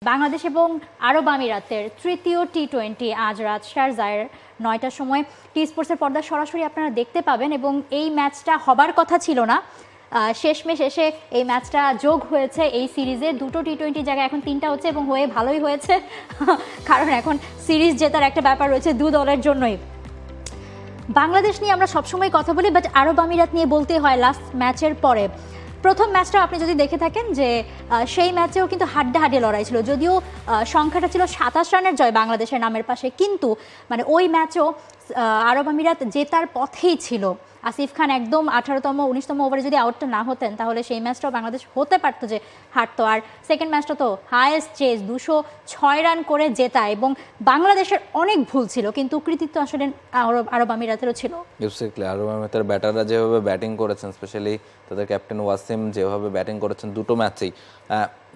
বাংলাদেশ এবং আরব আমিরাতের তৃতীয় টি-20 আজ রাত শারজায় ৯টার সময় টি স্পোর্টসের পর্দা সরাসরি আপনারা দেখতে পাবেন এবং এই ম্যাচটা হবার কথা ছিল না, শেষমেশ এসে এই ম্যাচটা যোগ হয়েছে এই সিরিজে। দুটো টি-20 জায়গায় এখন 3টা হচ্ছে এবং হয়ে ভালোই হয়েছে কারণ এখন সিরিজ জেতার একটা ব্যাপার রয়েছে দু দলের জন্যই। বাংলাদেশ নিয়ে আমরা সবসময় কথা বলি, বাট আরব আমিরাত নিয়ে বলতে হয় লাস্ট ম্যাচের পরে। প্রথম ম্যাচটা আপনি যদি দেখে থাকেন যে সেই ম্যাচেও কিন্তু হাড্ডাহাড্ডি লড়াই ছিল, যদিও সংখ্যাটা ছিল 27 রানের জয় বাংলাদেশের নামের পাশে, কিন্তু মানে ওই ম্যাচও আরব আমিরাত জেতার পথেই ছিল। আসিফ খান একদম 18তম 19তম ওভারে যদি আউটটা না হতেন তাহলে সেই ম্যাচটাও বাংলাদেশ হতে পারতো যে হারতো। আর সেকেন্ড ম্যাচটা তো হায়েস্ট চেজ 206 রান করে জেতা, এবং বাংলাদেশের অনেক ভুল ছিল কিন্তু কৃতিত্ব আসলে আরব আমিরাতেরও ছিল। আরব আমিরাতের ব্যাটাররা যেভাবে ব্যাটিং করেছেন, স্পেশালি তাদের ক্যাপ্টেন ওয়াসিম যেভাবে ব্যাটিং করেছেন দুটো ম্যাচেই,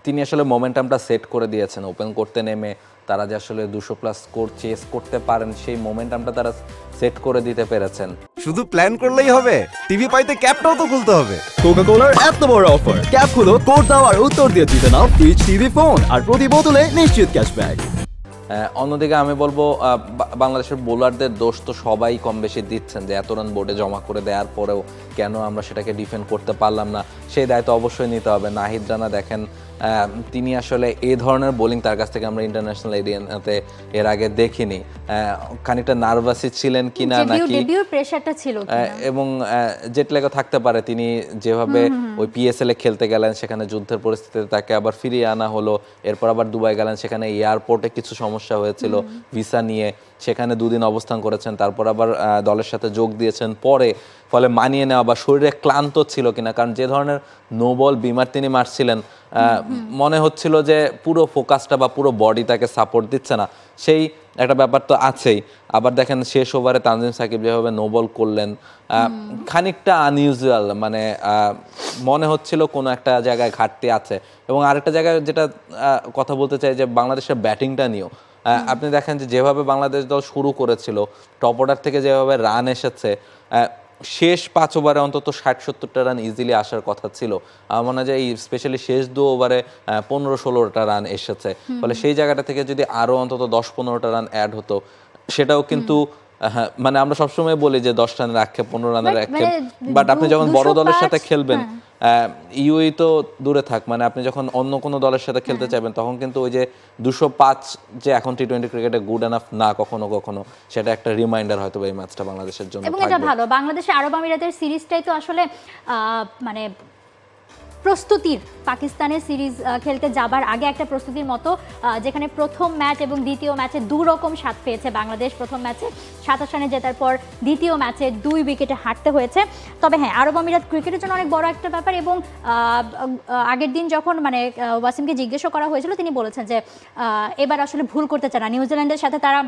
তিনি আসলে মোমেন্টামটা সেট করে দিয়েছেন। ওপেন করতে নেমে তারা যে আসলে 200+ স্কোর চেস করতে পারেন সেই মোমেন্টামটা তারা সেট করে দিতে পেরেছেন। শুধু প্ল্যান করলেই হবে, টিভি পাইতে ক্যাপটাও তো খুলতে হবে। কোকা-কোলার এত বড় অফার, ক্যাপ খুলো, কোড দাও আর উত্তর দিয়ে জিতে নাও ফ্রিজ, টিভি, ফোন আর প্রতি বোতলে নিশ্চিত ক্যাশব্যাক। অন্যদিকে আমি বলবো বাংলাদেশের বোলারদের দোষ তো সবাই কম বেশি দিচ্ছেন যে এত রান বোর্ডে জমা করে দেওয়ার পরেও কেন আমরা সেটাকে ডিফেন্ড করতে পারলাম না, সেই দায়িত্ব অবশ্যই নিতে হবে। নাহিদ রানা দেখেন, তিনি আসলে এই ধরনের বোলিং তার কাছ থেকে আমরা ইন্টারন্যাশনাল এরিয়াতে এর আগে দেখিনি। খানিকটা নার্ভাসই ছিলেন কিনা নাকি প্রেসারটা ছিল এবং জেট ল্যাগও থাকতে পারে। তিনি যেভাবে ওই পিএসএল এ খেলতে গেলেন সেখানে যুদ্ধের পরিস্থিতিতে তাকে আবার ফিরিয়ে আনা হলো, এরপর আবার দুবাই গেলেন, সেখানে এয়ারপোর্টে কিছু সমস্যা হয়েছিল ভিসা নিয়ে, সেখানে দুদিন অবস্থান করেছেন, তারপর আবার দলের সাথে যোগ দিয়েছেন পরে, ফলে মানিয়ে নেওয়া বা শরীরে ক্লান্ত ছিল কিনা, কারণ যে ধরনের নো বল বিমার তিনি মারছিলেন মনে হচ্ছিল যে পুরো ফোকাসটা বা পুরো বডি তাকে সাপোর্ট দিচ্ছে না, সেই একটা ব্যাপার তো আছেই। আবার দেখেন শেষ ওভারে তানজিম সাকিব যেভাবে নো বল করলেন, খানিকটা আনইউজুয়াল, মানে মনে হচ্ছিল কোনো একটা জায়গায় ঘাটতি আছে। এবং আরেকটা জায়গায় যেটা কথা বলতে চাই যে বাংলাদেশের ব্যাটিংটা নিয়েও আপনি দেখেন যে যেভাবে বাংলাদেশ দল শুরু করেছিল, টপ অর্ডার থেকে যেভাবে রান এসেছে, শেষ 5 ওভারে অন্তত 60-70টা রান ইজিলি আসার কথা ছিল। আমার মনে হয় এই স্পেশালি শেষ 2 ওভারে 15-16টা রান এসেছে, ফলে সেই জায়গাটা থেকে যদি আরও অন্তত 10-15টা রান অ্যাড হতো সেটাও কিন্তু মানে আমরা সবসময় বলি যে 10 রানের আক্ষেপ 15 রানের আক্ষেপ, বাট আপনি যখন বড় দলের সাথে খেলবেন, ইউএই তো দূরে থাক, মানে আপনি যখন অন্য কোনো দলের সাথে খেলতে চাইবেন তখন কিন্তু ওই যে 205 যে এখন টি-20 ক্রিকেটে গুড এনাফ না কখনো কখনো, সেটা একটা রিমাইন্ডার হয়তো এই ম্যাচটা বাংলাদেশের জন্য। এবং এটা ভালো, বাংলাদেশে আরব আমিরাতের সিরিজটাই তো আসলে মানে প্রস্তুতির, পাকিস্তানের সিরিজ খেলতে যাবার আগে একটা প্রস্তুতির মতো, যেখানে প্রথম ম্যাচ এবং দ্বিতীয় ম্যাচে দুরকম স্বাদ পেয়েছে বাংলাদেশ। প্রথম ম্যাচে 27 রানে জেতার পর দ্বিতীয় ম্যাচে 2 উইকেটে হারতে হয়েছে। তবে হ্যাঁ, আরব আমিরাত ক্রিকেটের জন্য অনেক বড় একটা ব্যাপার, এবং আগের দিন যখন মানে ওয়াসিমকে জিজ্ঞাসা করা হয়েছিল তিনি বলেছেন যে এবার আসলে ভুল করতে চায় না। নিউজিল্যান্ডের সাথে তারা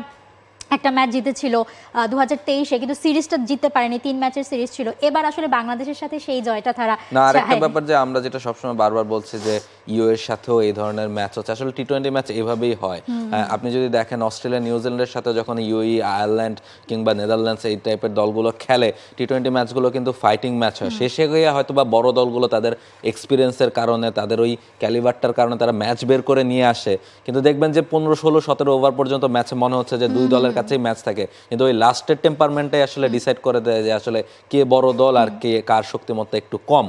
একটা ম্যাচ জিতেছিল 2023-এ, কিন্তু সিরিজটা জিততে পারেনি, 3 ম্যাচের সিরিজ ছিল। এবার আসলে বাংলাদেশের সাথে সেই জয়টা তারা না। আরেকটা ব্যাপার যে আমরা যেটা সবসময় বারবার বলছি যে ইউ এর সাথেও এই ধরনের ম্যাচ হচ্ছে, আসলে টি-20 ম্যাচ এভাবেই হয়। আপনি যদি দেখেন অস্ট্রেলিয়া নিউজিল্যান্ডের সাথে যখন ইউএই, আয়ারল্যান্ড কিংবা নেদারল্যান্ডস এই টাইপের দলগুলো খেলে, টি-20 ম্যাচগুলো কিন্তু ফাইটিং ম্যাচ হয়। শেষে গিয়ে হয়তো বা বড় দলগুলো তাদের এক্সপিরিয়েন্সের কারণে, তাদের ওই ক্যালিবারটার কারণে তারা ম্যাচ বের করে নিয়ে আসে, কিন্তু দেখবেন যে 15, 16, 17 ওভার পর্যন্ত ম্যাচে মনে হচ্ছে যে দুই দলের কাছেই ম্যাচ থাকে, কিন্তু ওই লাস্টের টেম্পারমেন্টটাই আসলে ডিসাইড করে দেয় যে আসলে কে বড় দল আর কে কার শক্তিমত্তা একটু কম।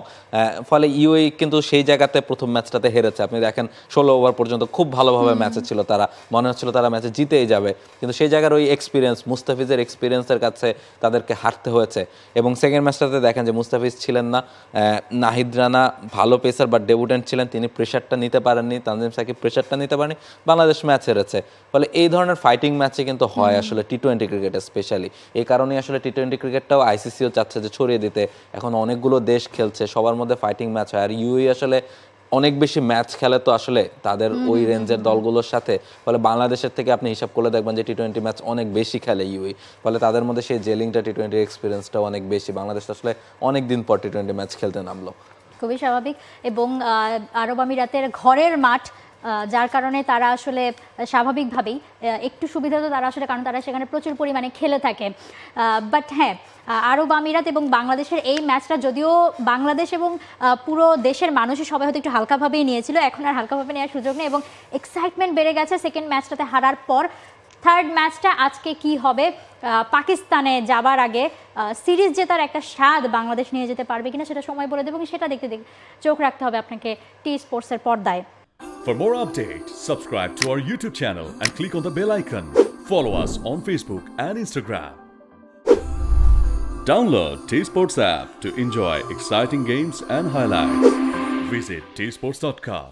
ফলে ইউএই কিন্তু সেই জায়গাতে প্রথম ম্যাচটাতে হেরেছে। আপনি দেখেন 16 ওভার পর্যন্ত খুব ভালোভাবে ম্যাচে ছিল, তারা মনে হচ্ছিল তারা ম্যাচে জিতেই যাবে, কিন্তু সেই জায়গার ওই এক্সপিরিয়েন্স, মুস্তাফিজের এক্সপিরিয়েন্সের কাছে তাদেরকে হারতে হয়েছে। এবং সেকেন্ড ম্যাচটাতে দেখেন যে মুস্তাফিজ ছিলেন না, নাহিদ রানা ভালো পেসার বাট ডেবুটেন্ট ছিলেন, তিনি প্রেশারটা নিতে পারেননি, তানজিম সাকিব প্রেশারটা নিতে পারেনি, বাংলাদেশ ম্যাচ হেরেছে। ফলে এই ধরনের ফাইটিং ম্যাচে কিন্তু হয় আসলে টি-20 ক্রিকেটে স্পেশালি। এই কারণেই আসলে টি-20 ক্রিকেটটাও আইসিসিও চাচ্ছে যে ছড়িয়ে দিতে, এখন অনেকগুলো দেশ খেলছে, সবার মধ্যে ফাইটিং ম্যাচ হয়। আর ইউএই আসলে অনেক বেশি ম্যাচ খেলে তো আসলে তাদের ওই রেঞ্জের দলগুলোর সাথে, ফলে বাংলাদেশের থেকে আপনি হিসাব করলে দেখবেন যে টি-20 ম্যাচ অনেক বেশি খেলে ইউএই, ফলে তাদের মধ্যে সেই জেলিংটা, টি-20 এক্সপিরিয়েন্সটাও অনেক বেশি। বাংলাদেশ আসলে অনেক দিন পর টি-20 ম্যাচ খেলতে নামলো, খুবই স্বাভাবিক। এবং আরব আমিরাতের ঘরের মাঠ, যার কারণে তারা আসলে স্বাভাবিকভাবেই একটু সুবিধা তো তারা আসলে, কারণ তারা সেখানে প্রচুর পরিমাণে খেলে থাকে। বাট হ্যাঁ, আরব আমিরাত এবং বাংলাদেশের এই ম্যাচটা যদিও বাংলাদেশ এবং পুরো দেশের মানুষই সবাই হয়তো একটু হালকাভাবেই নিয়েছিল, এখন আর হালকাভাবে নেওয়ার সুযোগ নেই এবং এক্সাইটমেন্ট বেড়ে গেছে সেকেন্ড ম্যাচটাতে হারার পর। থার্ড ম্যাচটা আজকে কি হবে, পাকিস্তানে যাবার আগে সিরিজ জেতার একটা স্বাদ বাংলাদেশ নিয়ে যেতে পারবে কিনা সেটা সময় বলে দেবো, এবং সেটা দেখতে চোখ রাখতে হবে আপনাকে টি স্পোর্টসের পর্দায়। For more updates, subscribe to our YouTube channel and click on the bell icon. Follow us on Facebook and Instagram. Download T Sports app to enjoy exciting games and highlights. Visit tsports.com.